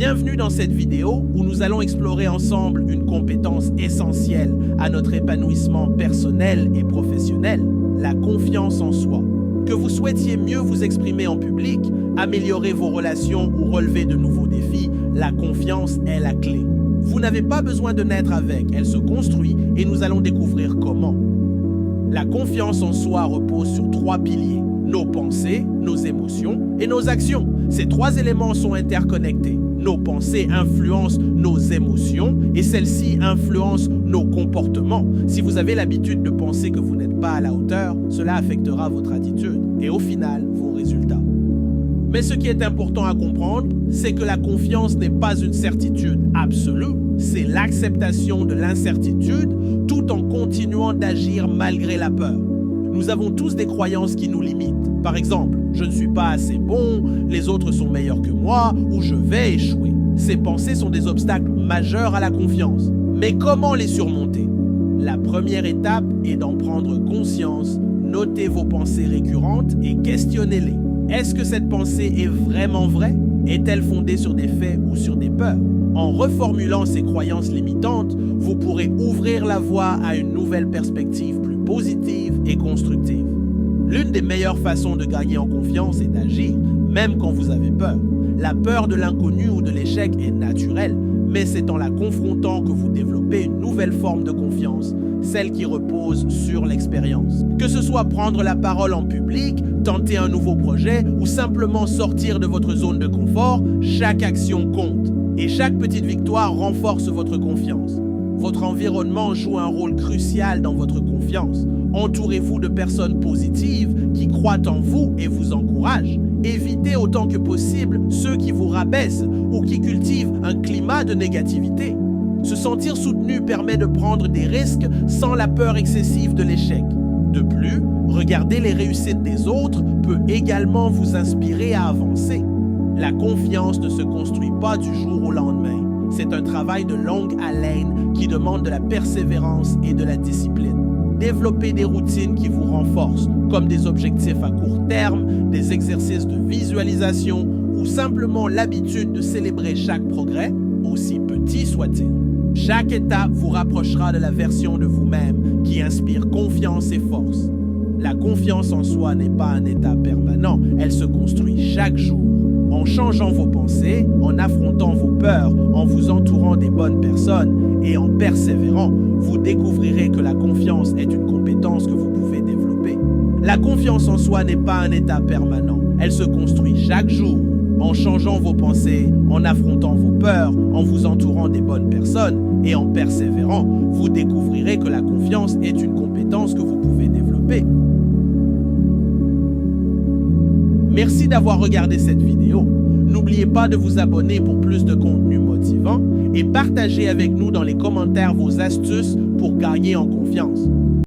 Bienvenue dans cette vidéo où nous allons explorer ensemble une compétence essentielle à notre épanouissement personnel et professionnel, la confiance en soi. Que vous souhaitiez mieux vous exprimer en public, améliorer vos relations ou relever de nouveaux défis, la confiance est la clé. Vous n'avez pas besoin de naître avec, elle se construit et nous allons découvrir comment. La confiance en soi repose sur 3 piliers, nos pensées, nos émotions et nos actions. Ces 3 éléments sont interconnectés. Nos pensées influencent nos émotions et celles-ci influencent nos comportements. Si vous avez l'habitude de penser que vous n'êtes pas à la hauteur, cela affectera votre attitude et au final, vos résultats. Mais ce qui est important à comprendre, c'est que la confiance n'est pas une certitude absolue, c'est l'acceptation de l'incertitude tout en continuant d'agir malgré la peur. Nous avons tous des croyances qui nous limitent. Par exemple, je ne suis pas assez bon, les autres sont meilleurs que moi ou je vais échouer. Ces pensées sont des obstacles majeurs à la confiance. Mais comment les surmonter? La première étape est d'en prendre conscience, notez vos pensées récurrentes et questionnez-les. Est-ce que cette pensée est vraiment vraie? Est-elle fondée sur des faits ou sur des peurs? En reformulant ces croyances limitantes, vous pourrez ouvrir la voie à une nouvelle perspective plus positive et constructive. L'une des meilleures façons de gagner en confiance est d'agir, même quand vous avez peur. La peur de l'inconnu ou de l'échec est naturelle, mais c'est en la confrontant que vous développez une nouvelle forme de confiance, celle qui repose sur l'expérience. Que ce soit prendre la parole en public, tenter un nouveau projet ou simplement sortir de votre zone de confort, chaque action compte. Et chaque petite victoire renforce votre confiance. Votre environnement joue un rôle crucial dans votre confiance. Entourez-vous de personnes positives qui croient en vous et vous encouragent. Évitez autant que possible ceux qui vous rabaissent ou qui cultivent un climat de négativité. Se sentir soutenu permet de prendre des risques sans la peur excessive de l'échec. De plus, regarder les réussites des autres peut également vous inspirer à avancer. La confiance ne se construit pas du jour au lendemain. C'est un travail de longue haleine qui demande de la persévérance et de la discipline. Développez des routines qui vous renforcent, comme des objectifs à court terme, des exercices de visualisation ou simplement l'habitude de célébrer chaque progrès, aussi petit soit-il. Chaque étape vous rapprochera de la version de vous-même qui inspire confiance et force. La confiance en soi n'est pas un état permanent, elle se construit chaque jour. En changeant vos pensées, en affrontant vos peurs, en vous entourant des bonnes personnes et en persévérant, vous découvrirez que la confiance est une compétence que vous pouvez développer. La confiance en soi n'est pas un état permanent, elle se construit chaque jour. En changeant vos pensées, en affrontant vos peurs, en vous entourant des bonnes personnes et en persévérant, vous découvrirez que la confiance est une compétence que vous pouvez développer. Merci d'avoir regardé cette vidéo. N'oubliez pas de vous abonner pour plus de contenu motivant et partagez avec nous dans les commentaires vos astuces pour gagner en confiance.